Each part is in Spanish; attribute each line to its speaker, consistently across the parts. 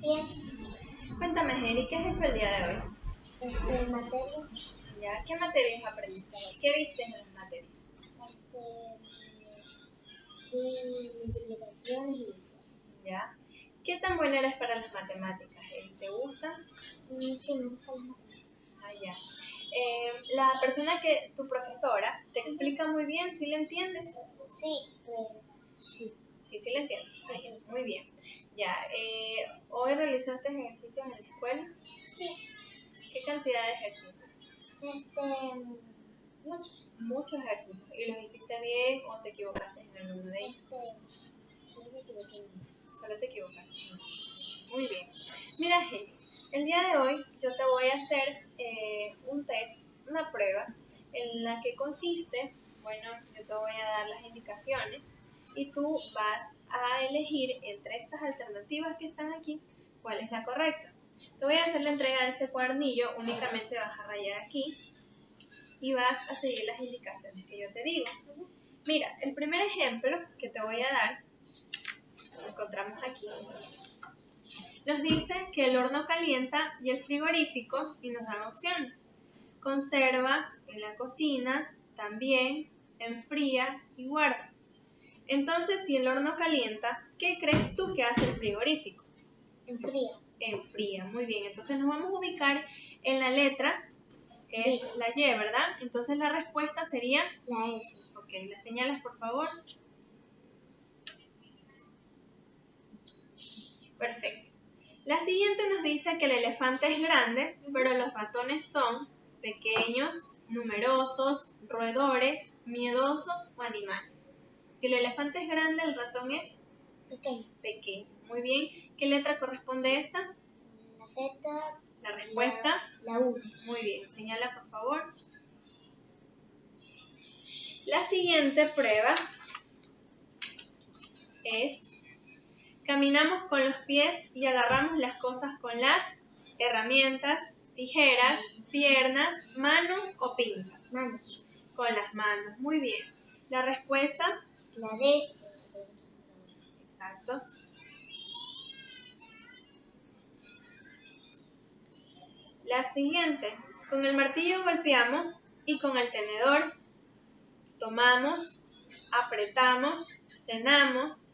Speaker 1: Bien.
Speaker 2: Cuéntame, Jenny, ¿qué has hecho el día de hoy?
Speaker 1: Materias.
Speaker 2: ¿Ya? ¿Qué materias aprendiste hoy? ¿Qué viste en las materias?
Speaker 1: Multiplicaciones y
Speaker 2: ¿Ya? ¿Qué tan buena eres para las matemáticas, Jenny? ¿Te gustan?
Speaker 1: sí, me gustan las matemáticas.
Speaker 2: Ya. La persona tu profesora, ¿te explica muy bien? ¿Sí le entiendes?
Speaker 1: Sí, sí.
Speaker 2: Sí le entiendes. Ahí, muy bien. Ya. ¿Hoy realizaste ejercicios en la escuela?
Speaker 1: Sí.
Speaker 2: ¿Qué cantidad de ejercicios?
Speaker 1: Muchos.
Speaker 2: Muchos ejercicios. ¿Y los hiciste bien o te equivocaste en alguno de ellos?
Speaker 1: Solo me equivoqué.
Speaker 2: Solo te equivocaste. Muy bien. Mira, Jenny, el día de hoy yo te voy a hacer un test, una prueba, en la que consiste, bueno, yo te voy a dar las indicaciones y tú vas a elegir entre estas alternativas que están aquí, cuál es la correcta. Te voy a hacer la entrega de este cuadernillo, únicamente vas a rayar aquí y vas a seguir las indicaciones que yo te digo. Mira, el primer ejemplo que te voy a dar, lo encontramos aquí, nos dice que el horno calienta y el frigorífico, y nos dan opciones. Conserva en la cocina, también enfría y guarda. Entonces, si el horno calienta, ¿qué crees tú que hace el frigorífico?
Speaker 1: Enfría.
Speaker 2: Enfría, muy bien. Entonces nos vamos a ubicar en la letra, que es la Y, ¿verdad? Entonces la respuesta sería
Speaker 1: la S.
Speaker 2: Ok, ¿la señalas por favor? Perfecto. La siguiente nos dice que el elefante es grande, pero los ratones son pequeños, numerosos, roedores, miedosos o animales. Si el elefante es grande, el ratón es
Speaker 1: pequeño.
Speaker 2: Pequeño. Muy bien. ¿Qué letra corresponde a esta?
Speaker 1: La Z.
Speaker 2: La respuesta.
Speaker 1: La U.
Speaker 2: Muy bien. Señala por favor. La siguiente prueba es: caminamos con los pies y agarramos las cosas con las herramientas, tijeras, piernas, manos o pinzas.
Speaker 1: Manos.
Speaker 2: Con las manos. Muy bien. La respuesta.
Speaker 1: La D.
Speaker 2: Exacto. La siguiente. Con el martillo golpeamos y con el tenedor tomamos, apretamos, cenamos,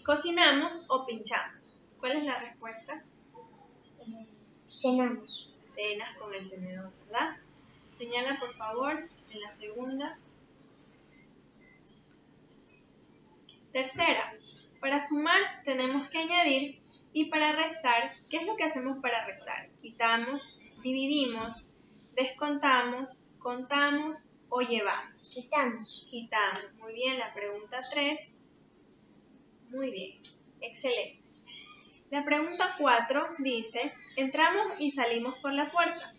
Speaker 2: cocinamos o pinchamos. ¿Cuál es la respuesta?
Speaker 1: Cenamos.
Speaker 2: Cenas con el tenedor, ¿verdad? Señala por favor en la segunda. Tercera, para sumar tenemos que añadir, y para restar, ¿qué es lo que hacemos para restar? Quitamos, dividimos, descontamos, contamos o llevamos.
Speaker 1: Quitamos.
Speaker 2: Quitamos. Muy bien, la pregunta 3. Muy bien, excelente. La pregunta 4 dice: entramos y salimos por la puerta,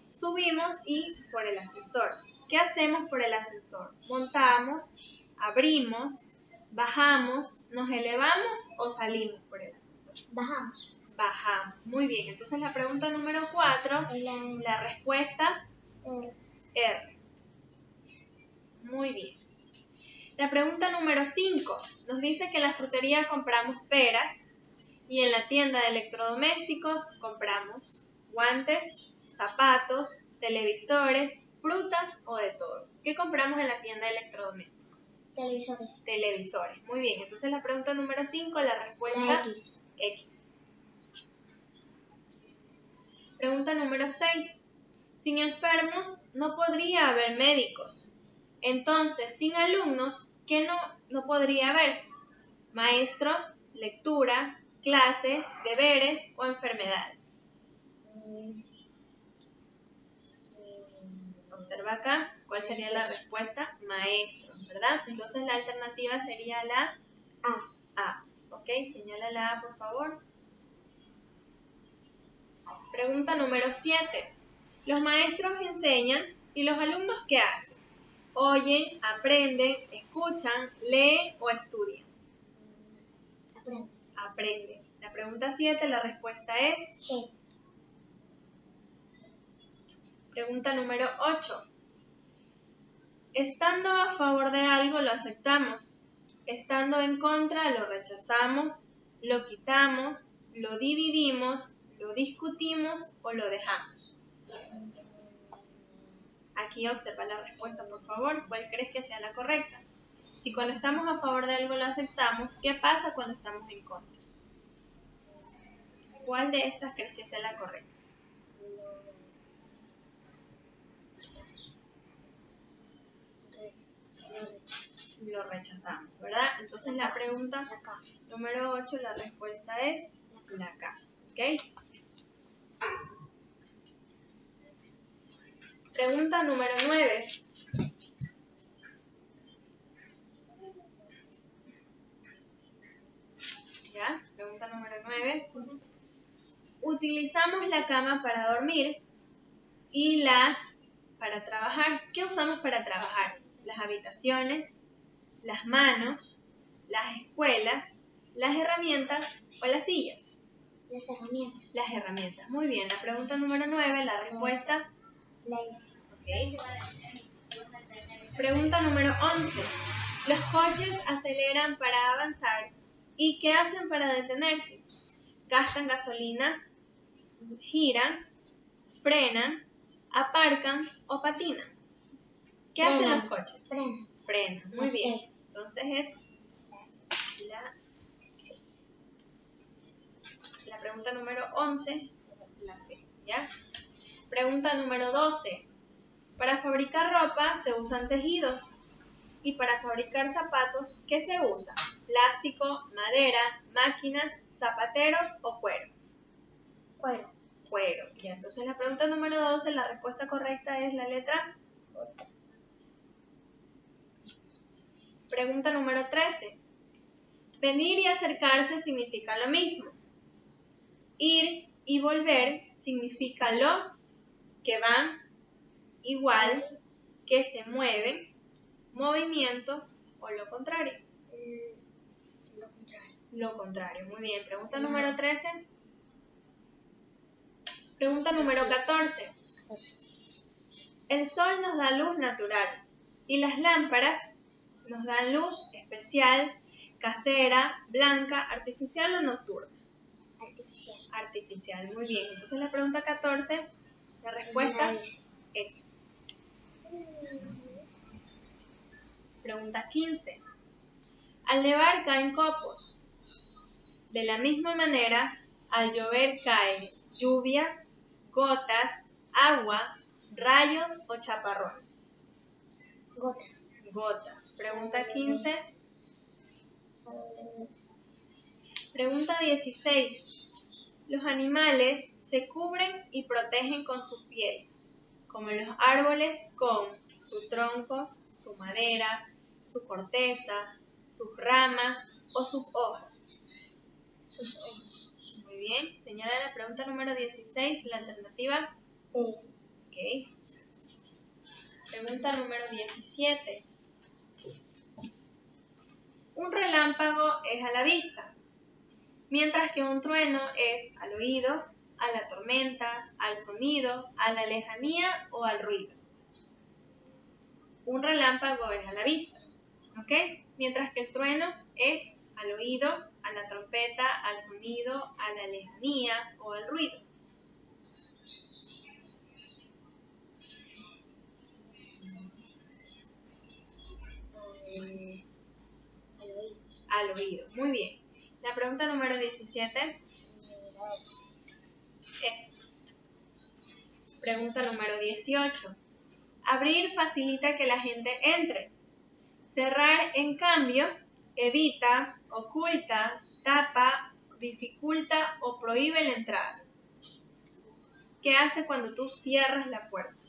Speaker 2: subimos y por el ascensor. ¿Qué hacemos por el ascensor? Montamos, abrimos, bajamos, nos elevamos o salimos por el ascensor.
Speaker 1: Bajamos.
Speaker 2: Bajamos. Muy bien. Entonces la pregunta número 4, la respuesta R. Muy bien. La pregunta número 5 nos dice que en la frutería compramos peras y en la tienda de electrodomésticos compramos guantes, zapatos, televisores, frutas o de todo. ¿Qué compramos en la tienda de electrodomésticos?
Speaker 1: Televisores.
Speaker 2: Televisores. Muy bien. Entonces la pregunta número 5, la respuesta
Speaker 1: la X.
Speaker 2: X. Pregunta número 6. Sin enfermos no podría haber médicos. Entonces, sin alumnos, ¿qué no podría haber? Maestros, lectura, clase, deberes o enfermedades. Observa acá, ¿cuál sería la respuesta? Maestros, ¿verdad? Entonces la alternativa sería la A. ¿Ok? Señala la A, por favor. Pregunta número 7. Los maestros enseñan y los alumnos ¿qué hacen? Oyen, aprenden, escuchan, leen o estudian. Aprenden. La pregunta 7, la respuesta es
Speaker 1: G.
Speaker 2: Pregunta número 8. Estando a favor de algo lo aceptamos, estando en contra lo rechazamos, lo quitamos, lo dividimos, lo discutimos o lo dejamos? Aquí observa la respuesta, por favor. ¿Cuál crees que sea la correcta? Si cuando estamos a favor de algo lo aceptamos, ¿qué pasa cuando estamos en contra? ¿Cuál de estas crees que sea la correcta? Lo rechazamos, ¿verdad? Entonces la pregunta número 8, la respuesta es la K. ¿Ok? Pregunta número 9. ¿Ya? Pregunta número 9. Utilizamos la cama para dormir y las para trabajar. ¿Qué usamos para trabajar? Las habitaciones, las manos, las escuelas, las herramientas o las sillas.
Speaker 1: Las herramientas.
Speaker 2: Las herramientas. Muy bien. La pregunta número 9, la respuesta.
Speaker 1: La hice.
Speaker 2: Okay. Pregunta número 11. Los coches aceleran para avanzar. ¿Y qué hacen para detenerse? Gastan gasolina, giran, frenan, aparcan o patinan. ¿Qué hacen los coches?
Speaker 1: Frena.
Speaker 2: Frenan. Muy bien. Entonces es la pregunta número 11, la C. ¿Ya? Pregunta número 12. Para fabricar ropa se usan tejidos. Y para fabricar zapatos, ¿qué se usa? Plástico, madera, máquinas, zapateros o cuero.
Speaker 1: Cuero.
Speaker 2: Cuero. Ya, entonces la pregunta número 12, la respuesta correcta es la letra. Pregunta número 13. Venir y acercarse significa lo mismo. Ir y volver significa lo que van, igual, que se mueven, movimiento o lo contrario.
Speaker 1: Lo contrario.
Speaker 2: Lo contrario. Muy bien. Pregunta número 13. Pregunta número 14. El sol nos da luz natural y las lámparas nos dan luz especial, casera, blanca, artificial o nocturna.
Speaker 1: Artificial.
Speaker 2: Artificial. Muy bien. Entonces la pregunta 14, la respuesta es. Pregunta 15. Al nevar caen copos. De la misma manera, al llover cae lluvia, gotas, agua, rayos o chaparrones.
Speaker 1: Gotas.
Speaker 2: Gotas. Pregunta 15. Pregunta 16. Los animales se cubren y protegen con su piel, como los árboles con su tronco, su madera, su corteza, sus ramas o sus hojas.
Speaker 1: Sus hojas.
Speaker 2: Muy bien. Señala la pregunta número 16, la alternativa. Ok. Pregunta número 17. Un relámpago es a la vista, mientras que un trueno es al oído, a la tormenta, al sonido, a la lejanía o al ruido. Un relámpago es a la vista, ¿ok? Mientras que el trueno es al oído, a la trompeta, al sonido, a la lejanía o al ruido. Al oído. Muy bien. La pregunta número 17. Pregunta número 18. Abrir facilita que la gente entre. Cerrar, en cambio, evita, oculta, tapa, dificulta o prohíbe la entrada. ¿Qué hace cuando tú cierras la puerta?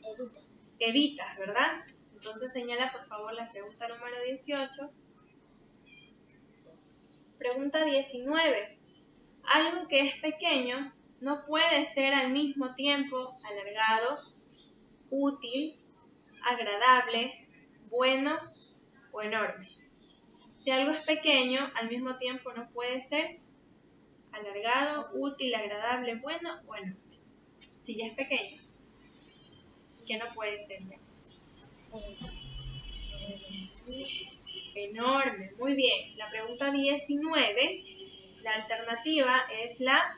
Speaker 1: Evita.
Speaker 2: Evitas, ¿verdad? Entonces señala por favor la pregunta número 18. Pregunta 19. Algo que es pequeño no puede ser al mismo tiempo alargado, útil, agradable, bueno o enorme. Si algo es pequeño, al mismo tiempo no puede ser alargado, útil, agradable, bueno o enorme. Si ya es pequeño, ¿qué no puede ser? Enorme. Muy bien. La pregunta 19. La alternativa es la...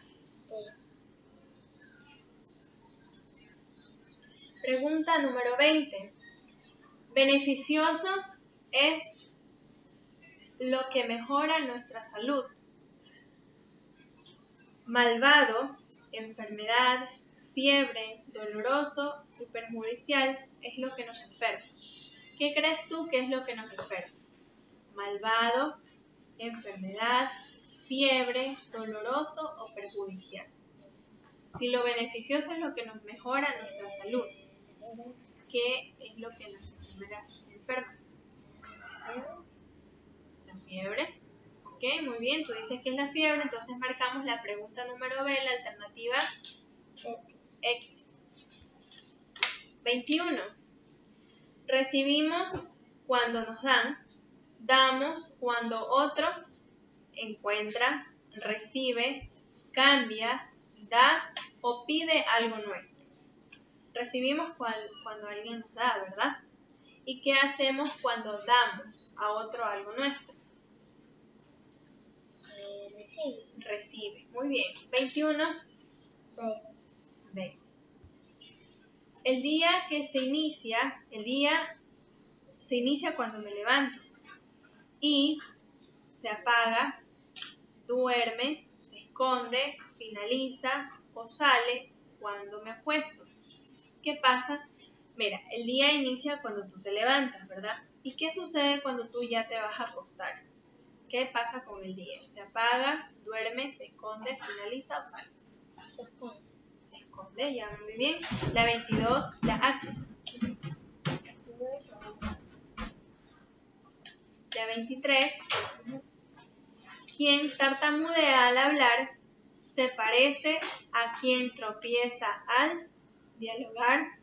Speaker 2: Pregunta número 20. Beneficioso es lo que mejora nuestra salud. Malvado, enfermedad, fiebre, doloroso y perjudicial es lo que nos enferma. ¿Qué crees tú que es lo que nos enferma? Malvado, enfermedad, fiebre, doloroso o perjudicial. Si lo beneficioso es lo que nos mejora nuestra salud, ¿qué es lo que nos enferma? La fiebre. Ok, muy bien, tú dices que es la fiebre, entonces marcamos la pregunta número B, la alternativa X. 21. Recibimos cuando nos dan, damos cuando otro encuentra, recibe, cambia, da o pide algo nuestro. Recibimos cuando alguien nos da, ¿verdad? ¿Y qué hacemos cuando damos a otro algo nuestro? Recibe. Muy bien. 21. B. El día se inicia cuando me levanto y se apaga, duerme, se esconde, finaliza o sale cuando me acuesto. ¿Qué pasa? Mira, el día inicia cuando tú te levantas, ¿verdad? ¿Y qué sucede cuando tú ya te vas a acostar? ¿Qué pasa con el día? Se apaga, duerme, se esconde, finaliza o sale. Se esconde, ya muy bien. La 22, la H. La 23. Quien tartamudea al hablar se parece a quien tropieza al dialogar,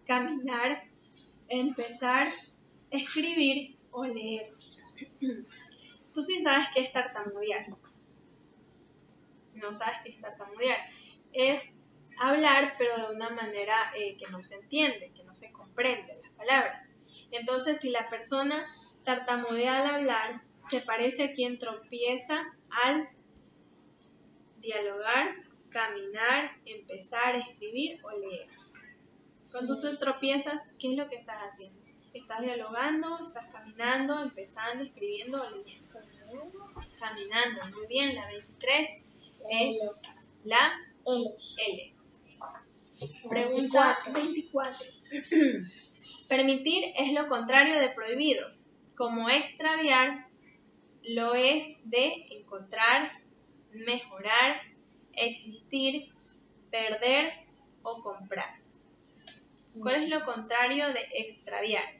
Speaker 2: caminar, empezar, escribir o leer. Tú sí sabes qué es tartamudear. No sabes qué es tartamudear. Es hablar, pero de una manera que no se entiende, que no se comprende las palabras. Entonces, si la persona tartamudea al hablar, se parece a quien tropieza al dialogar, caminar, empezar, escribir o leer. Cuando tú tropiezas, ¿qué es lo que estás haciendo? ¿Estás dialogando, estás caminando, empezando, escribiendo o leyendo? Caminando, muy bien. La 23 es la L. Pregunta 24. Permitir es lo contrario de prohibido. Como extraviar lo es de encontrar, mejorar, existir, perder o comprar. ¿Cuál es lo contrario de extraviar?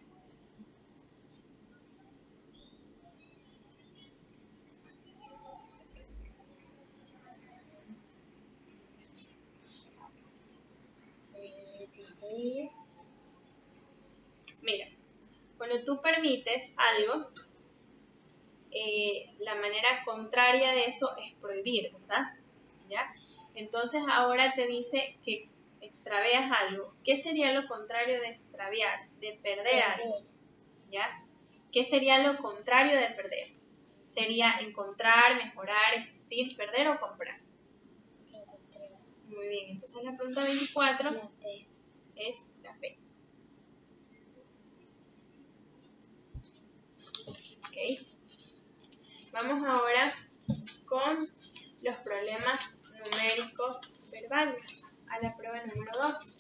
Speaker 2: Mira, cuando tú permites algo, la manera contraria de eso es prohibir, ¿verdad? ¿Ya? Entonces ahora te dice que extravías algo. ¿Qué sería lo contrario de extraviar? De perder algo. ¿Ya? ¿Qué sería lo contrario de perder? Sería encontrar, mejorar, existir, perder o comprar. Muy bien, entonces la pregunta 24 es la P. Ok. Vamos ahora con los problemas numéricos verbales a la prueba número 2.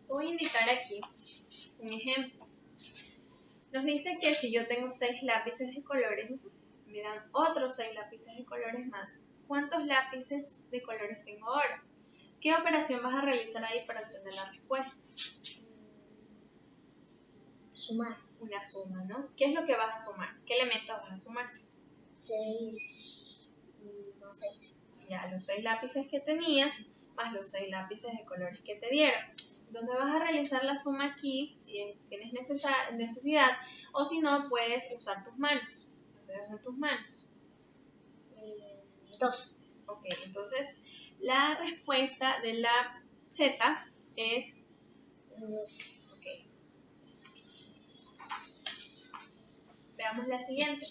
Speaker 2: Voy a indicar aquí un ejemplo. Nos dice que si yo tengo 6 lápices de colores, me dan otros 6 lápices de colores más. ¿Cuántos lápices de colores tengo ahora? ¿Qué operación vas a realizar ahí para obtener la respuesta?
Speaker 1: Sumar.
Speaker 2: Una suma, ¿no? ¿Qué es lo que vas a sumar? ¿Qué elementos vas a sumar?
Speaker 1: 6. No, 6.
Speaker 2: Ya, los 6 lápices que tenías, más los 6 lápices de colores que te dieron. Entonces vas a realizar la suma aquí, si tienes necesidad, o si no, puedes usar tus manos, los dedos de tus manos.
Speaker 1: 2.
Speaker 2: Ok, entonces La respuesta de la Z es... Ok. Veamos la siguiente.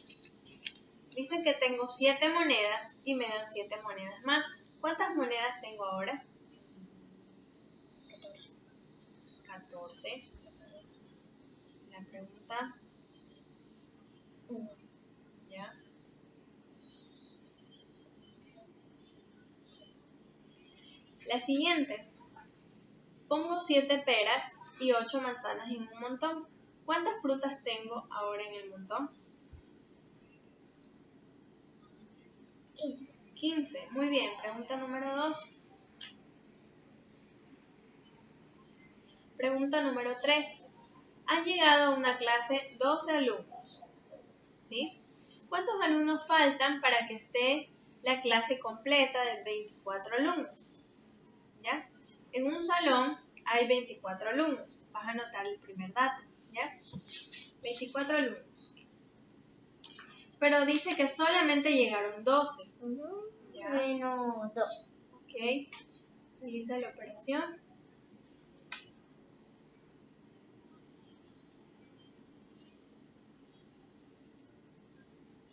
Speaker 2: Dicen que tengo 7 monedas y me dan 7 monedas más. ¿Cuántas monedas tengo ahora? 14. La pregunta... ¿Ya? La siguiente. Pongo 7 peras y 8 manzanas en un montón. ¿Cuántas frutas tengo ahora en el montón? 15. Muy bien. Pregunta número 2. Pregunta número 3. Han llegado a una clase 12 alumnos. ¿Sí? ¿Cuántos alumnos faltan para que esté la clase completa de 24 alumnos? ¿Ya? En un salón hay 24 alumnos. Vas a anotar el primer dato. ¿Ya? 24 alumnos. Pero dice que solamente llegaron 12. ¿Ya?
Speaker 1: Menos 2.
Speaker 2: Ok. Realiza la operación.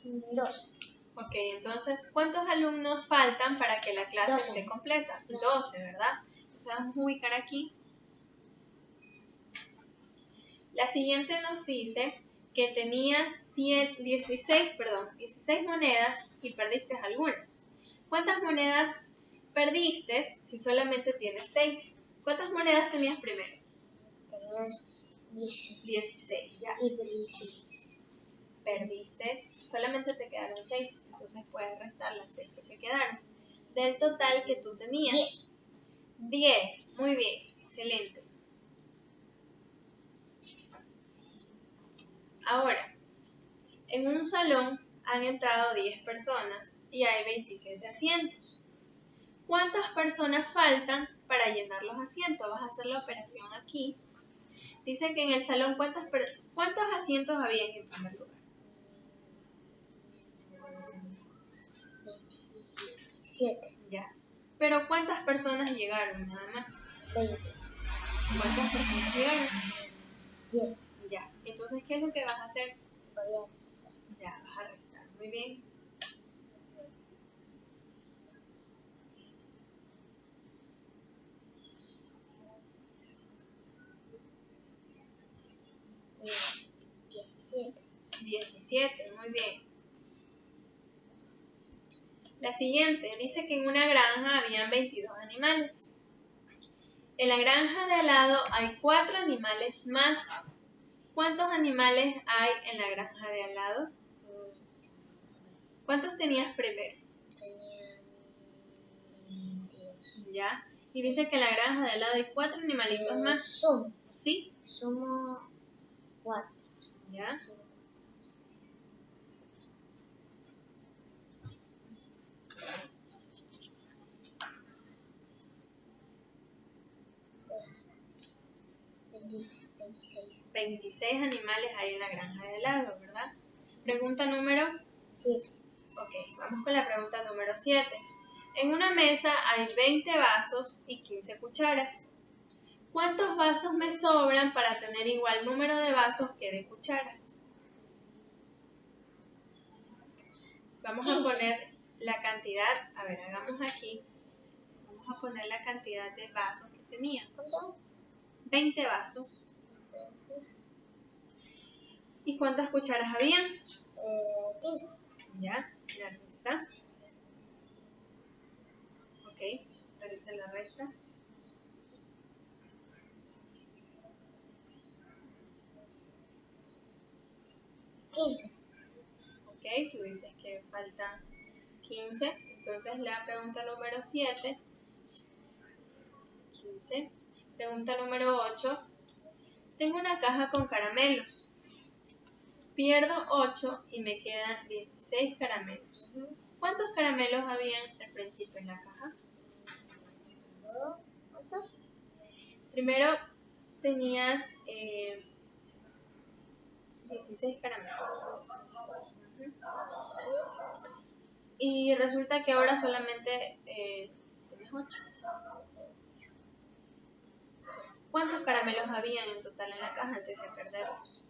Speaker 1: 2.
Speaker 2: Ok, entonces, ¿cuántos alumnos faltan para que la clase
Speaker 1: 12.
Speaker 2: esté completa? 12, ¿verdad? Entonces vamos a ubicar aquí. La siguiente nos dice que tenías 16 monedas y perdiste algunas. ¿Cuántas monedas perdiste si solamente tienes 6? ¿Cuántas monedas tenías primero?
Speaker 1: Tenías 16.
Speaker 2: 16, ya.
Speaker 1: Y perdí 6.
Speaker 2: Perdiste, solamente te quedaron 6, entonces puedes restar las 6 que te quedaron. Del total que tú tenías. 10, muy bien, excelente. Ahora, en un salón han entrado 10 personas y hay 27 asientos. ¿Cuántas personas faltan para llenar los asientos? Vas a hacer la operación aquí. Dice que en el salón, ¿cuántos asientos había en primer lugar?
Speaker 1: 27.
Speaker 2: Ya. Pero ¿cuántas personas llegaron nada más?
Speaker 1: 20.
Speaker 2: ¿Cuántas personas llegaron?
Speaker 1: 10.
Speaker 2: Ya. Entonces, ¿qué es lo que vas a hacer?
Speaker 1: Variar.
Speaker 2: Ya, vas a restar. Muy bien.
Speaker 1: Eh, 17.
Speaker 2: 17, muy bien. La siguiente dice que en una granja habían 22 animales. En la granja de al lado hay 4 animales más. ¿Cuántos animales hay en la granja de al lado? ¿Cuántos tenías primero?
Speaker 1: Tenía 22.
Speaker 2: Ya. Y dice que en la granja de al lado hay 4 animalitos más.
Speaker 1: Somos.
Speaker 2: ¿Sí?
Speaker 1: Somos 4.
Speaker 2: Ya.
Speaker 1: Tenía 26.
Speaker 2: 26 animales hay en la granja de al lado, ¿verdad? Pregunta número
Speaker 1: 7.
Speaker 2: Ok, vamos con la pregunta número 7. En una mesa hay 20 vasos y 15 cucharas. ¿Cuántos vasos me sobran para tener igual número de vasos que de cucharas? Vamos a poner la cantidad, a ver, hagamos aquí. Vamos a poner la cantidad de vasos que tenía.
Speaker 1: ¿Cuánto?
Speaker 2: 20 vasos. ¿Y cuántas cucharas habían?
Speaker 1: 15.
Speaker 2: Ya, la resta. Ok, realiza la resta.
Speaker 1: 15.
Speaker 2: Ok, tú dices que faltan 15. Entonces la pregunta número 7. 15. Pregunta número 8. Tengo una caja con caramelos. Pierdo 8 y me quedan 16 caramelos. ¿Cuántos caramelos habían al principio en la caja?
Speaker 1: ¿Cuántos?
Speaker 2: Primero tenías 16 caramelos. Y resulta que ahora solamente tienes 8. ¿Cuántos caramelos habían en total en la caja antes de perderlos?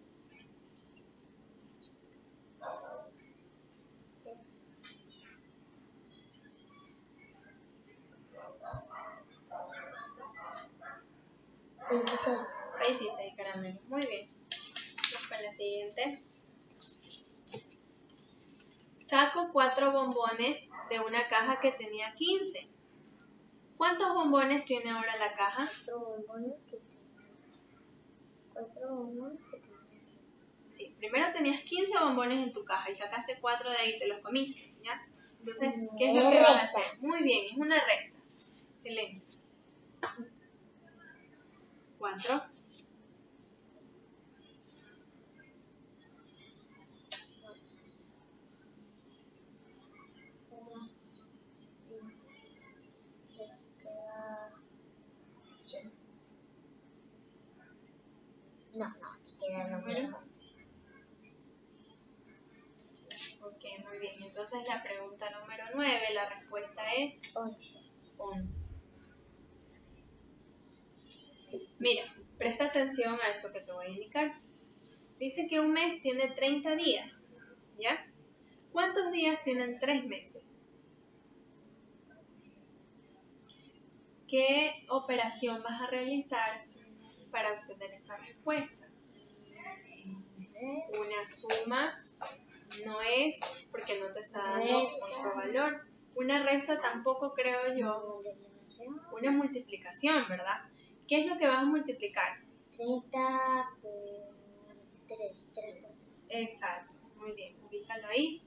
Speaker 1: ¿26?
Speaker 2: 26 caramelos. Muy bien. Vamos con la siguiente. Saco 4 bombones de una caja que tenía 15. ¿Cuántos bombones tiene ahora la caja?
Speaker 1: 4 bombones que tenía. 4 bombones que tenía.
Speaker 2: Sí, primero tenías 15 bombones en tu caja y sacaste 4 de ahí y te los comiste, ¿ya? Entonces, ¿qué es lo que vas a hacer? Muy bien, es una resta. Excelente. 4.
Speaker 1: No, aquí queda lo mismo.
Speaker 2: Ok, muy bien. Entonces la pregunta número 9, la respuesta es 11. Mira, presta atención a esto que te voy a indicar. Dice que un mes tiene 30 días, ¿ya? ¿Cuántos días tienen 3 meses? ¿Qué operación vas a realizar para obtener esta respuesta? Una suma no es porque no te está dando otro valor. Una resta tampoco creo yo. Una multiplicación, ¿verdad? ¿Qué es lo que vas a multiplicar?
Speaker 1: 30 por 3.
Speaker 2: Exacto, muy bien, ubícalo ahí.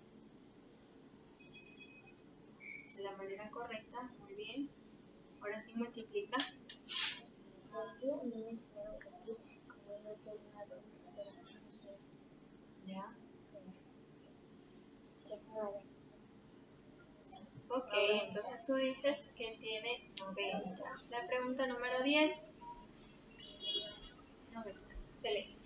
Speaker 2: De la manera correcta, muy bien. Ahora sí multiplica.
Speaker 1: Aquí a mí me enseñaron que aquí, como no tenía dónde, pero aquí no sé.
Speaker 2: Ya.
Speaker 1: Que es 9.
Speaker 2: Ok, entonces tú dices que tiene 90. La pregunta número 10. 90. Excelente.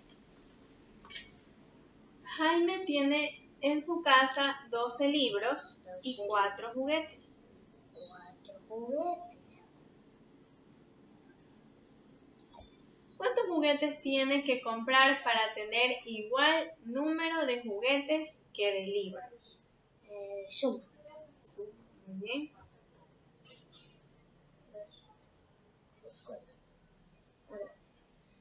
Speaker 2: Jaime tiene en su casa 12 libros y 4 juguetes.
Speaker 1: 4 juguetes.
Speaker 2: ¿Cuántos juguetes tiene que comprar para tener igual número de juguetes que de libros?
Speaker 1: Suma.
Speaker 2: Muy bien.
Speaker 1: 2, 4. A ver,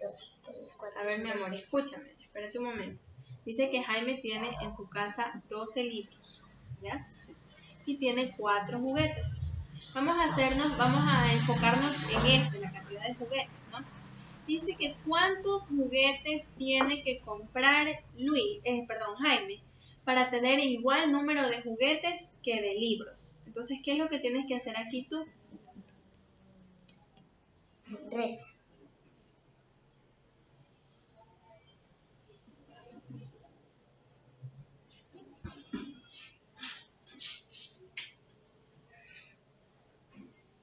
Speaker 1: 2, 6, 4.
Speaker 2: A ver, mi amor, escúchame, espérate un momento. Dice que Jaime tiene en su casa 12 libros, ¿ya? Y tiene 4 juguetes. Vamos a enfocarnos en la cantidad de juguetes, ¿no? Dice que cuántos juguetes tiene que comprar Jaime, para tener igual número de juguetes que de libros. Entonces, ¿qué es lo que tienes que hacer aquí tú?
Speaker 1: 3.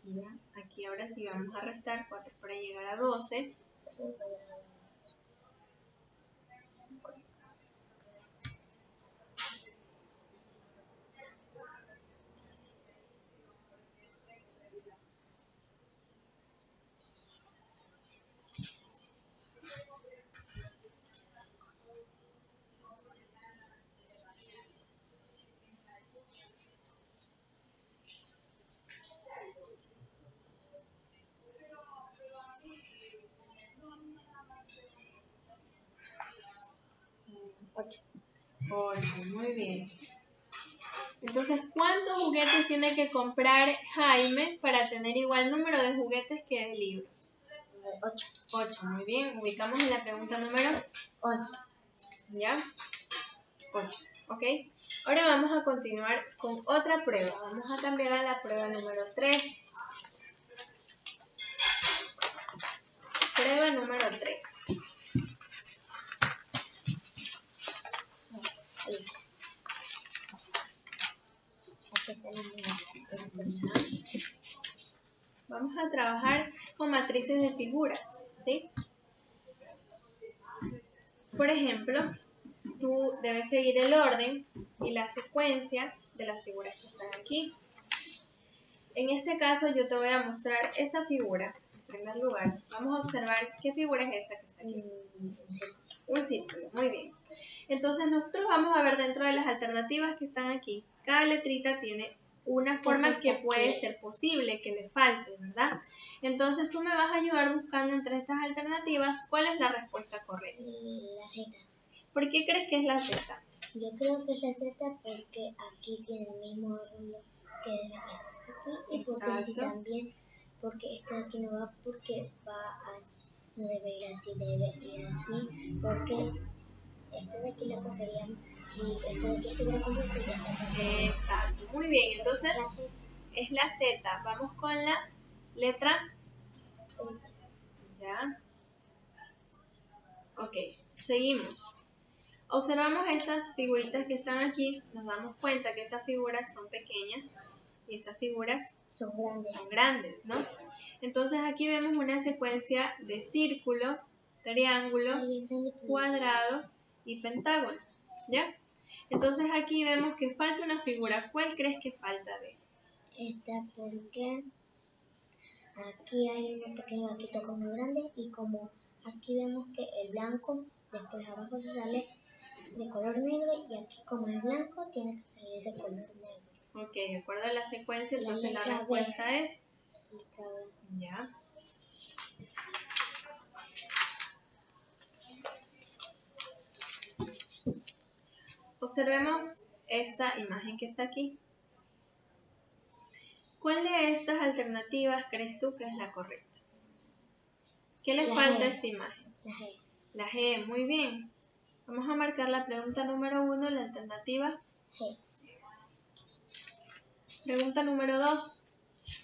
Speaker 2: Ya, aquí ahora sí vamos a restar 4 para llegar a 12.
Speaker 1: Ocho.
Speaker 2: 8, muy bien. Entonces, ¿cuántos juguetes tiene que comprar Jaime para tener igual número de juguetes que de libros?
Speaker 1: 8.
Speaker 2: 8, muy bien. Ubicamos en la pregunta número
Speaker 1: 11.
Speaker 2: ¿Ya? 8, ¿ok? Ahora vamos a continuar con otra prueba. Vamos a cambiar a la prueba número 3. Prueba número 3. Vamos a trabajar con matrices de figuras, ¿sí? Por ejemplo, tú debes seguir el orden y la secuencia de las figuras que están aquí. en este caso yo te voy a mostrar esta figura. En primer lugar, vamos a observar qué figura es esta que está aquí. Un círculo, muy bien. Entonces nosotros vamos a ver dentro de las alternativas que están aquí. Cada letrita tiene una forma que puede ser posible, que le falte, ¿verdad? Entonces tú me vas a ayudar buscando entre estas alternativas cuál es la respuesta correcta.
Speaker 1: La Z.
Speaker 2: ¿Por qué crees que es la Z?
Speaker 1: Yo creo que es la Z porque aquí tiene el mismo ángulo que debe aquí. Y porque sí también, porque esta de aquí no va porque va así, no debe ir así, debe ir así, porque esta de aquí la cogeríamos si esto de aquí estuviera completo y ya está.
Speaker 2: Exacto, muy bien, entonces es la Z. Vamos con la letra. Ya. Ok, seguimos. Observamos estas figuritas que están aquí, nos damos cuenta que estas figuras son pequeñas y estas figuras son grandes, ¿no? Entonces aquí vemos una secuencia de círculo, triángulo, cuadrado y pentágono, ¿ya? Entonces aquí vemos que falta una figura. ¿Cuál crees que falta de estas?
Speaker 1: Esta porque aquí hay uno pequeño, aquí toca uno grande y como aquí vemos que el blanco después abajo se sale de color negro y aquí como es blanco tiene que salir de color negro.
Speaker 2: Ok, de acuerdo a la secuencia, entonces la respuesta es ya. Observemos esta imagen que está aquí. ¿Cuál de estas alternativas crees tú que es la correcta? ¿Qué le falta a esta imagen?
Speaker 1: La G.
Speaker 2: La G, muy bien. Vamos a marcar la pregunta número 1, la alternativa
Speaker 1: G.
Speaker 2: Pregunta número 2.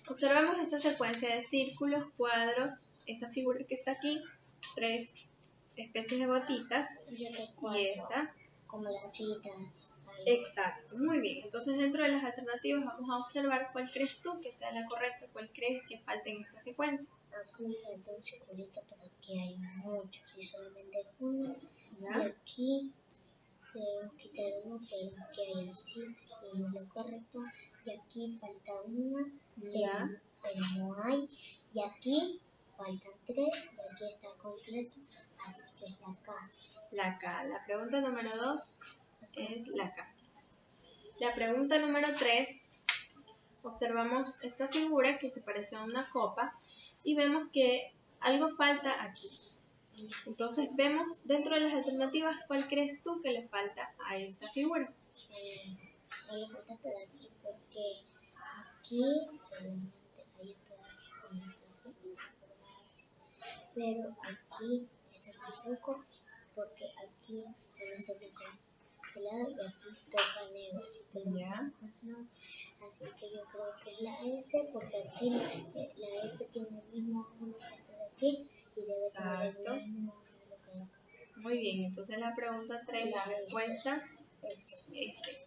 Speaker 2: Observemos esta secuencia de círculos, cuadros, esta figura que está aquí, 3 especies de gotitas
Speaker 1: y
Speaker 2: esta.
Speaker 1: Como lancitas.
Speaker 2: Exacto, muy bien. Entonces dentro de las alternativas vamos a observar cuál crees tú que sea la correcta, cuál crees que falta en esta secuencia.
Speaker 1: Aquí me falta un circulito, pero aquí hay muchos y solamente uno.
Speaker 2: ¿Ya?
Speaker 1: Y aquí debemos quitar uno, pero aquí hay así y no es lo correcto. Y aquí falta una, pero no hay. Y aquí faltan 3 y aquí está completo, así que es la K.
Speaker 2: La K. La pregunta número 2 es la K. La pregunta número 3, observamos esta figura que se parece a una copa y vemos que algo falta aquí. Entonces vemos dentro de las alternativas cuál crees tú que le falta a esta figura.
Speaker 1: No le falta esto de aquí porque aquí solamente hay esto de aquí con esto así, pero aquí está tampoco porque aquí solamente le con este lado y aquí toca negro, así que no. Así que yo creo que es la S porque aquí la S tiene el mismo ángulo que este de aquí y debe tener el mismo ángulo que de acá.
Speaker 2: Muy bien, entonces la pregunta 3, la respuesta es S.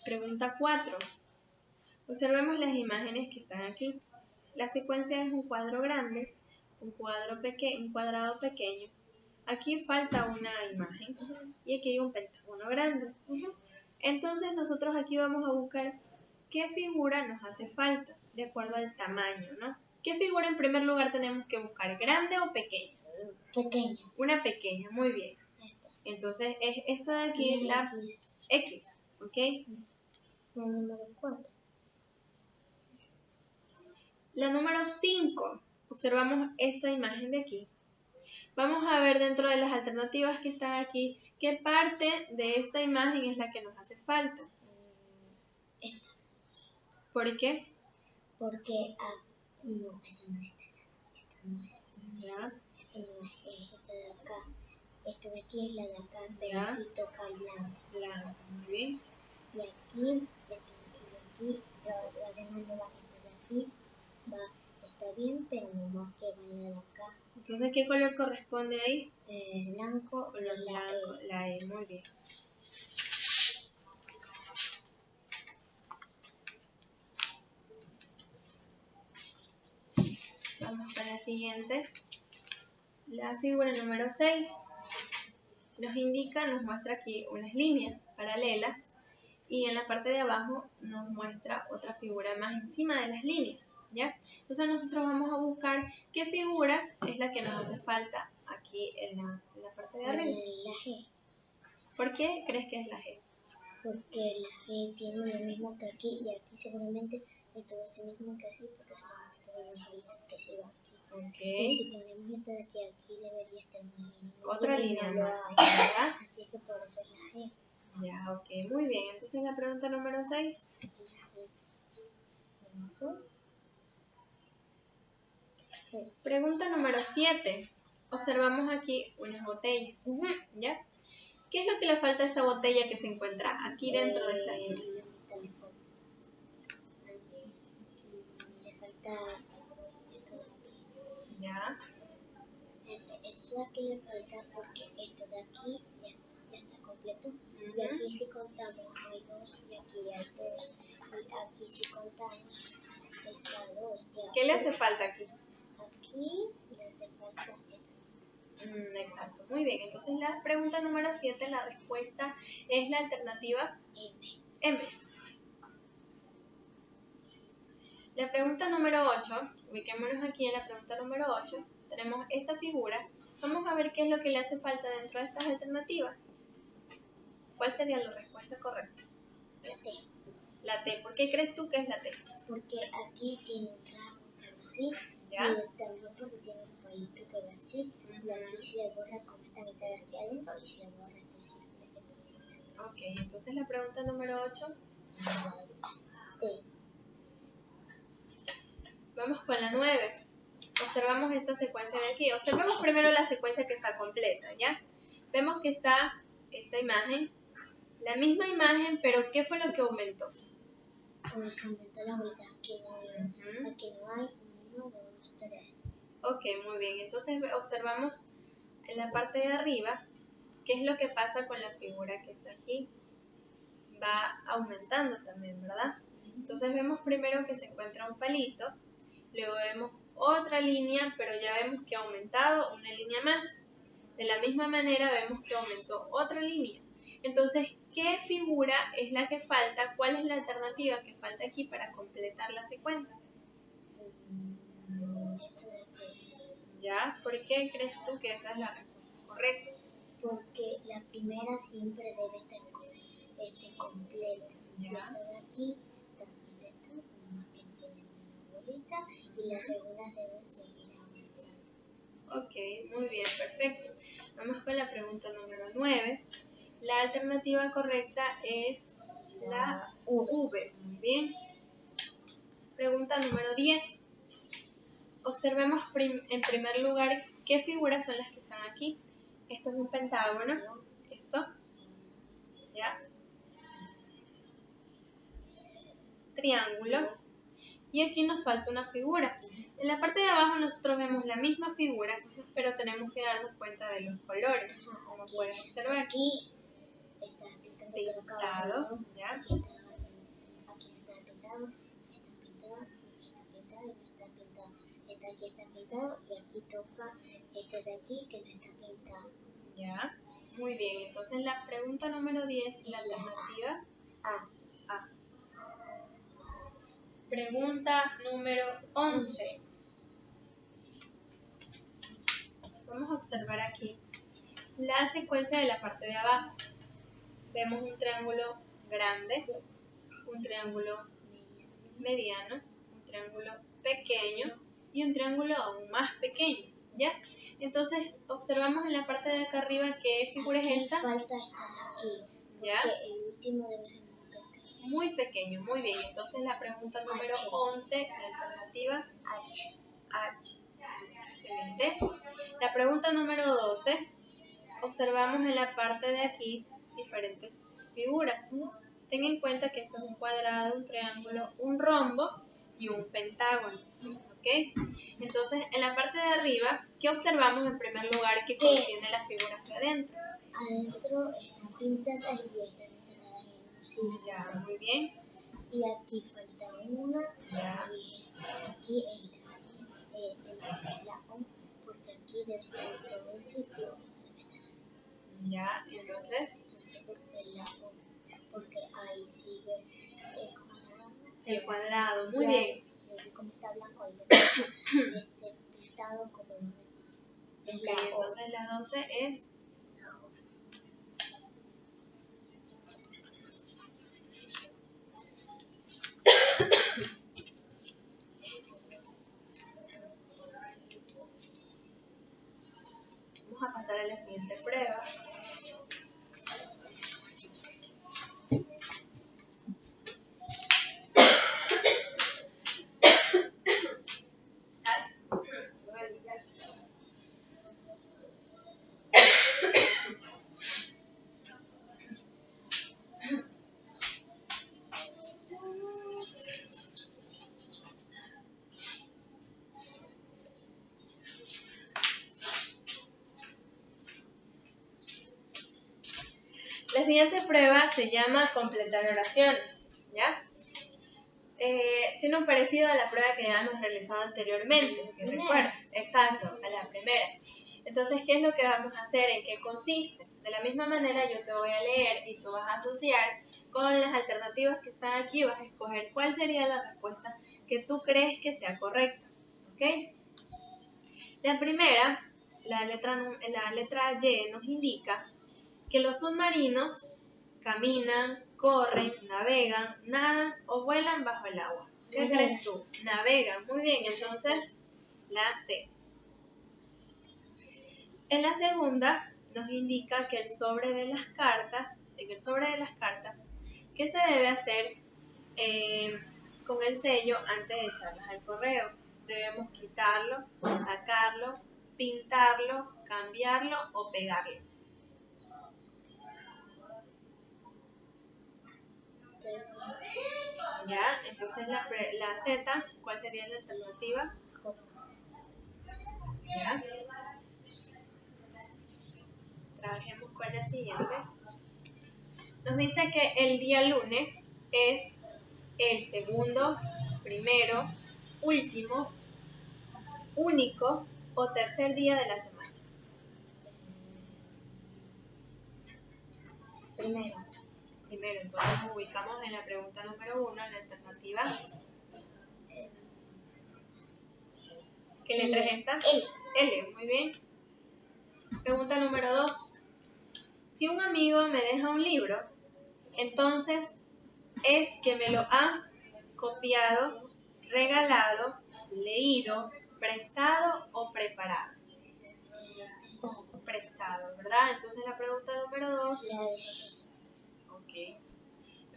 Speaker 2: Pregunta 4. Observemos las imágenes que están aquí. La secuencia es un cuadro grande, un cuadrado pequeño. Aquí falta una imagen y aquí hay un pentágono grande. Entonces nosotros aquí vamos a buscar qué figura nos hace falta de acuerdo al tamaño, ¿no? ¿Qué figura en primer lugar tenemos que buscar? ¿Grande o pequeña?
Speaker 1: Pequeña.
Speaker 2: Una pequeña, muy bien. Entonces es esta de aquí, la X, ¿ok?
Speaker 1: La número 4.
Speaker 2: La número 5, observamos esa imagen de aquí. Vamos a ver dentro de las alternativas que están aquí, qué parte de esta imagen es la que nos hace falta.
Speaker 1: Esta.
Speaker 2: ¿Por qué?
Speaker 1: Porque, no, esta no es.
Speaker 2: ¿Ya?
Speaker 1: Esta no es esta de acá. Esta de aquí es la de acá, pero aquí toca el blanco.
Speaker 2: Blanco, muy bien.
Speaker 1: Y aquí, la demás no va, esta de aquí está bien, pero nomás que va la de acá.
Speaker 2: Entonces, ¿qué color corresponde ahí?
Speaker 1: Blanco,
Speaker 2: color blanco, la E, muy bien. Vamos con la siguiente. La figura número 6 nos muestra aquí unas líneas paralelas y en la parte de abajo nos muestra otra figura más encima de las líneas, ¿ya? Entonces nosotros vamos a buscar qué figura es la que nos hace falta aquí en la parte de arriba.
Speaker 1: La G.
Speaker 2: ¿Por qué crees que es la G?
Speaker 1: Porque la G tiene lo mismo que aquí y aquí seguramente es todo ese mismo que así porque seguramente tenemos bolitas que se van aquí.
Speaker 2: Okay.
Speaker 1: Y si ponemos esta de aquí debería estar una línea.
Speaker 2: Otra línea
Speaker 1: no
Speaker 2: más,
Speaker 1: hay.
Speaker 2: ¿verdad?
Speaker 1: Así que por eso es la G.
Speaker 2: Ya, ok, muy bien. Entonces la pregunta número 6. Pregunta número 7. Observamos aquí unas botellas, ¿ya? ¿Qué es lo que le falta a esta botella que se encuentra aquí dentro de estas líneas?
Speaker 1: Le falta esto de aquí.
Speaker 2: ¿Ya?
Speaker 1: Esto de aquí le falta porque esto de aquí ya está completo. Y aquí si contamos hay 2 y aquí hay 2. Y aquí si contamos está 2.
Speaker 2: ¿Qué le hace falta aquí?
Speaker 1: Aquí le hace falta esta.
Speaker 2: Exacto, muy bien. Entonces la pregunta número 7, la respuesta es la alternativa M. La pregunta número 8, ubiquémonos aquí en la pregunta número 8, tenemos esta figura. Vamos a ver qué es lo que le hace falta dentro de estas alternativas. ¿Cuál sería la respuesta correcta?
Speaker 1: La T.
Speaker 2: La T. ¿Por qué crees tú que es la T?
Speaker 1: Porque aquí tiene un rasgo que va así.
Speaker 2: ¿Ya?
Speaker 1: Y también porque tiene un palito que va así. Y aquí se le borra con esta mitad de aquí adentro y se le borra este círculo que tiene.
Speaker 2: Ok, entonces la pregunta número 8.
Speaker 1: T.
Speaker 2: Vamos con la 9. Observamos esta secuencia de aquí. Observemos primero la secuencia que está completa, ¿ya? Vemos que está esta imagen, la misma imagen, pero ¿qué fue lo que aumentó?
Speaker 1: Pues aumentó las bolitas. Aquí no hay 1, 2, 3.
Speaker 2: Ok, muy bien. Entonces observamos en la parte de arriba qué es lo que pasa con la figura que está aquí. Va aumentando también, ¿verdad? Entonces vemos primero que se encuentra un palito, luego vemos otra línea, pero ya vemos que ha aumentado una línea más. De la misma manera vemos que aumentó otra línea. Entonces, ¿qué figura es la que falta? ¿Cuál es la alternativa que falta aquí para completar la secuencia? ¿Ya? ¿Por qué crees tú que esa es la respuesta correcta?
Speaker 1: Porque la primera siempre debe estar completa.
Speaker 2: ¿Ya?
Speaker 1: Esta de aquí también está, más que tiene una bolita, y las segundas deben seguir avanzando.
Speaker 2: Ok, muy bien, perfecto. Vamos con la pregunta número 9. La alternativa correcta es la V. Muy bien. Pregunta número 10. Observemos en primer lugar qué figuras son las que están aquí. Esto es un pentágono. Esto. ¿Ya? Triángulo. Y aquí nos falta una figura. En la parte de abajo nosotros vemos la misma figura, pero tenemos que darnos cuenta de los colores, como pueden observar.
Speaker 1: Aquí está pintado,
Speaker 2: ¿ya?
Speaker 1: Aquí está pintado, está pintado, aquí está pintado, y está pintado. Este aquí está pintado y aquí toca este de aquí que no está pintado.
Speaker 2: Ya, muy bien. Entonces la pregunta número 10, la alternativa A. Pregunta número 11. Vamos a observar aquí la secuencia de la parte de abajo. Vemos un triángulo grande, un triángulo mediano, un triángulo pequeño y un triángulo aún más pequeño, ¿ya? Entonces observamos en la parte de acá arriba qué figura es esta.
Speaker 1: Falta esta de aquí,
Speaker 2: ¿Ya?
Speaker 1: porque el último debe ser
Speaker 2: muy pequeño, muy bien. Entonces la pregunta número 11, la alternativa H. Excelente. La pregunta número 12, observamos en la parte de aquí diferentes figuras. Ten en cuenta que esto es un cuadrado, un triángulo, un rombo y un pentágono. ¿Ok? Entonces, en la parte de arriba, ¿qué observamos en primer lugar que contiene las figuras de adentro?
Speaker 1: Adentro están pintadas y están encerradas en un círculo.
Speaker 2: Ya, muy bien.
Speaker 1: Y aquí falta una.
Speaker 2: Ya.
Speaker 1: Y aquí es la O, porque aquí debe estar todo el círculo.
Speaker 2: Ya, entonces.
Speaker 1: Porque la O. porque ahí sigue
Speaker 2: el cuadrado. Muy bien.
Speaker 1: Como está blanco ahí, pintado como
Speaker 2: Ok, entonces la 12 es... Vamos a pasar a la siguiente prueba. La siguiente prueba se llama completar oraciones, ¿ya? Tiene un parecido a la prueba que ya hemos realizado anteriormente, si recuerdas. Exacto, a la primera. Entonces, ¿qué es lo que vamos a hacer? ¿En qué consiste? De la misma manera, yo te voy a leer y tú vas a asociar con las alternativas que están aquí, vas a escoger cuál sería la respuesta que tú crees que sea correcta, ¿ok? La primera, la letra Y nos indica que los submarinos caminan, corren, navegan, nadan o vuelan bajo el agua. ¿Qué crees tú? Navegan. Muy bien, entonces la C. En la segunda nos indica que en el sobre de las cartas, ¿qué se debe hacer con el sello antes de echarlas al correo? Debemos quitarlo, sacarlo, pintarlo, cambiarlo o pegarlo. ¿Ya? Entonces la Z, ¿cuál sería la alternativa? ¿Ya? Trabajemos con la siguiente. Nos dice que el día lunes es el segundo, primero, último, único o tercer día de la semana. Primero, entonces nos ubicamos en la pregunta número 1, en la alternativa. ¿Qué letra es esta? L, muy bien. Pregunta número 2. Si un amigo me deja un libro, entonces es que me lo ha copiado, regalado, leído, prestado o preparado. Prestado, ¿verdad? Entonces la pregunta número 2. Ok.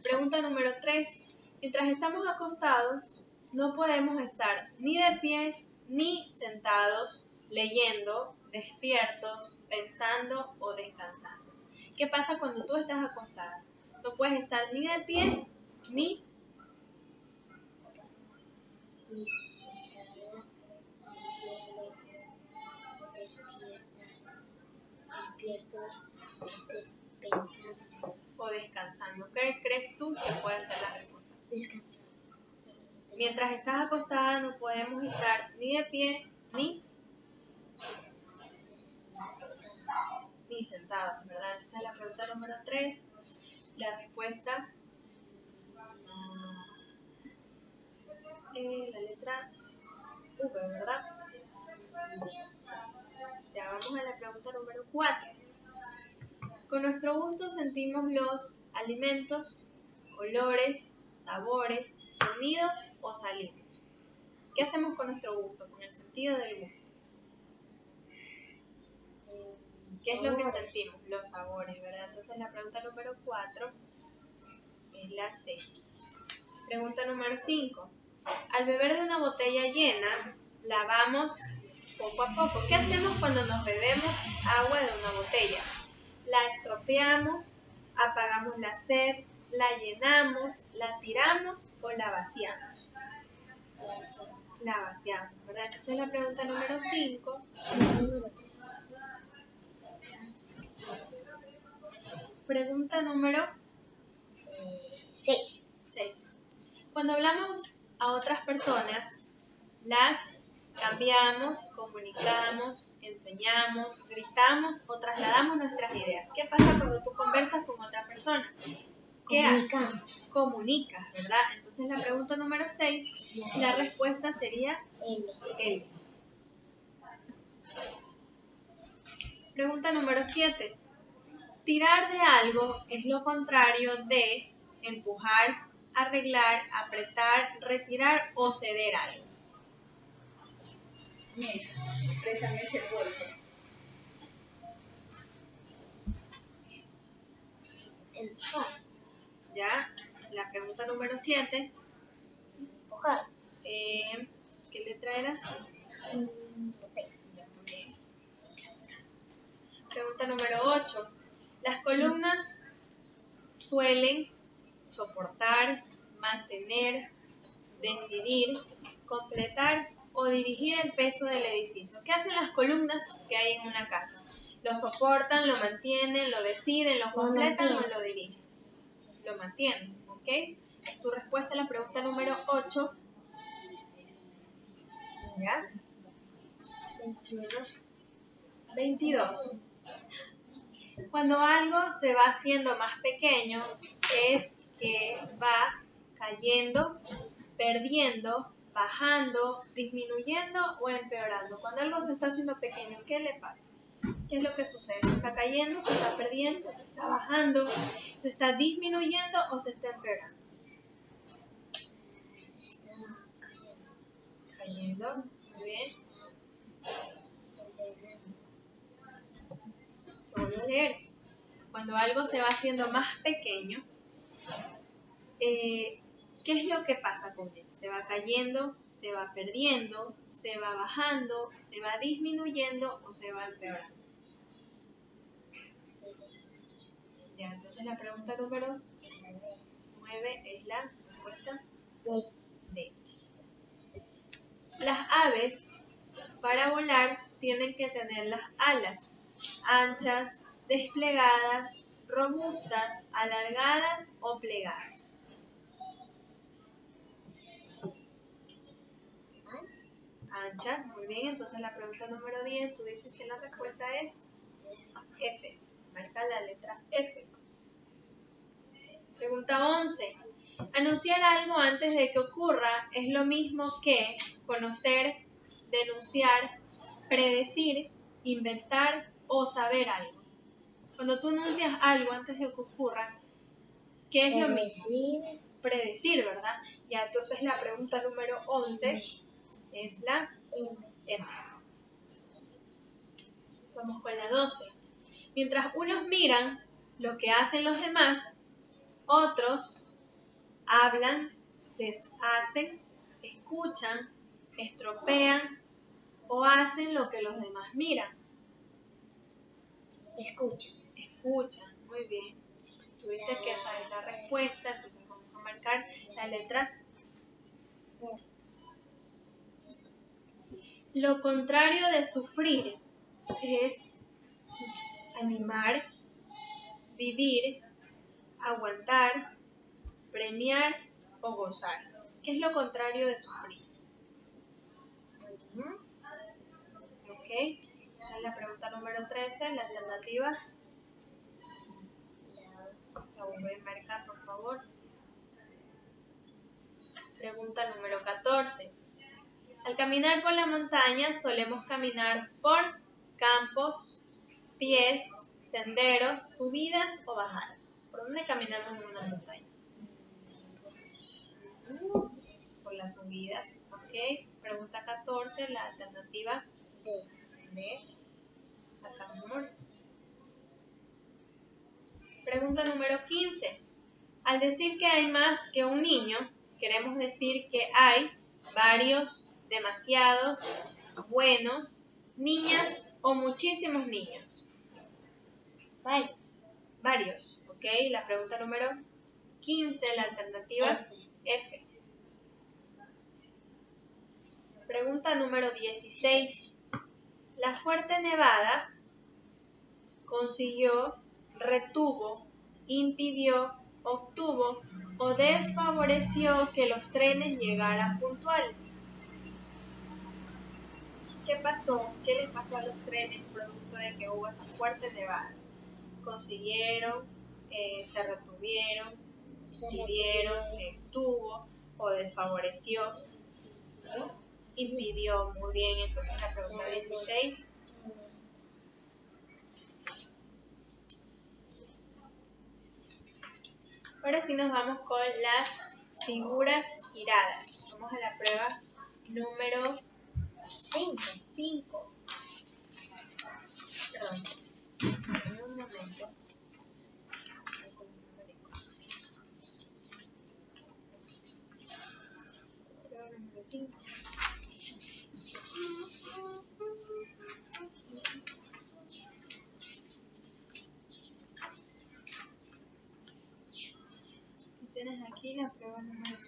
Speaker 2: Pregunta número 3. Mientras estamos acostados, no podemos estar ni de pie ni sentados, leyendo, despiertos, pensando o descansando. ¿Qué pasa cuando tú estás acostada? No puedes estar ni de pie ni
Speaker 1: sentada, despiertos, pensando
Speaker 2: o descansando. ¿Qué crees tú que puede ser la respuesta?
Speaker 1: Descansando.
Speaker 2: Mientras estás acostada no podemos estar ni de pie ni sentados, ¿verdad? Entonces la pregunta número 3, la respuesta, la letra V, ¿verdad? Ya vamos a la pregunta número 4. Con nuestro gusto sentimos los alimentos, olores, sabores, sonidos o salidos. ¿Qué hacemos con nuestro gusto? Con el sentido del gusto. ¿Qué es lo que sentimos? Los sabores, ¿verdad? Entonces la pregunta número 4 es la C. Pregunta número 5. Al beber de una botella llena, lavamos poco a poco. ¿Qué hacemos cuando nos bebemos agua de una botella? La estropeamos, apagamos la sed, la llenamos, la tiramos o la vaciamos. La vaciamos, ¿verdad? Entonces la pregunta número 5. Pregunta número
Speaker 1: 6.
Speaker 2: Cuando hablamos a otras personas, las cambiamos, comunicamos, enseñamos, gritamos o trasladamos nuestras ideas. ¿Qué pasa cuando tú conversas con otra persona? ¿qué haces? Comunicas, ¿verdad? Entonces la pregunta número 6, la respuesta sería L. Pregunta número 7. Tirar de algo es lo contrario de empujar, arreglar, apretar, retirar o ceder algo. Préstame ese bolso.
Speaker 1: Empujar.
Speaker 2: Ya, la pregunta número 7.
Speaker 1: Empujar.
Speaker 2: ¿Qué letra era? Pregunta número 8. Las columnas suelen soportar, mantener, decidir, completar o dirigir el peso del edificio. ¿Qué hacen las columnas que hay en una casa? ¿Lo soportan, lo mantienen, lo deciden, lo completan o lo dirigen? Lo mantienen, ¿ok? Es tu respuesta a la pregunta número 8. ¿Ya? 22. Cuando algo se va haciendo más pequeño, es que va cayendo, perdiendo, bajando, disminuyendo o empeorando. Cuando algo se está haciendo pequeño, ¿qué le pasa? ¿Qué es lo que sucede? ¿Se está cayendo, se está perdiendo, se está bajando, se está disminuyendo o se está empeorando? Cayendo, muy bien. Te vuelvo a leer. Cuando algo se va haciendo más pequeño, ¿qué es lo que pasa con él? Se va cayendo, se va perdiendo, se va bajando, se va disminuyendo o se va empeorando. Ya, entonces la pregunta número 9 es la respuesta D. Las aves, para volar, tienen que tener las alas anchas, desplegadas, robustas, alargadas o plegadas. Anchas, muy bien. Entonces la pregunta número 10, tú dices que la respuesta es F. Marca la letra F. Pregunta 11. Anunciar algo antes de que ocurra es lo mismo que conocer, denunciar, predecir, inventar o saber algo. Cuando tú anuncias algo antes de que ocurra, ¿qué es lo mismo? Predecir, ¿verdad? Ya, entonces la pregunta número 11 es la M. Vamos con la 12. Mientras unos miran lo que hacen los demás, otros hablan, deshacen, escuchan, estropean o hacen lo que los demás miran. Escuchan, muy bien. Tú dices que esa es la respuesta, entonces vamos a marcar la letra. Lo contrario de sufrir es animar, vivir, aguantar, premiar o gozar. ¿Qué es lo contrario de sufrir? Ok, esa es la pregunta número 13, la alternativa. La voy a marcar, por favor. Pregunta número 14. Al caminar por la montaña solemos caminar por campos, pies, senderos, subidas o bajadas. ¿Por dónde caminamos en una montaña? Por las subidas, ¿ok? Pregunta 14, la alternativa D. Acá, mi amor. Pregunta número 15. Al decir que hay más que un niño, queremos decir que hay varios, demasiados, buenos, niñas o muchísimos niños. Varios, ¿ok? La pregunta número 15, la alternativa F. Pregunta número 16. La fuerte nevada consiguió, retuvo, impidió, obtuvo o desfavoreció que los trenes llegaran puntuales. ¿Qué pasó? ¿Qué les pasó a los trenes producto de que hubo esa fuerte nevada? Consiguieron, se retuvieron, pidieron, tuvo o desfavoreció, impidió. Muy bien, entonces la pregunta 16. Ahora sí nos vamos con las figuras giradas. Vamos a la prueba número 5. Perdón. En un momento. Prueba número 5. Tienes aquí la prueba número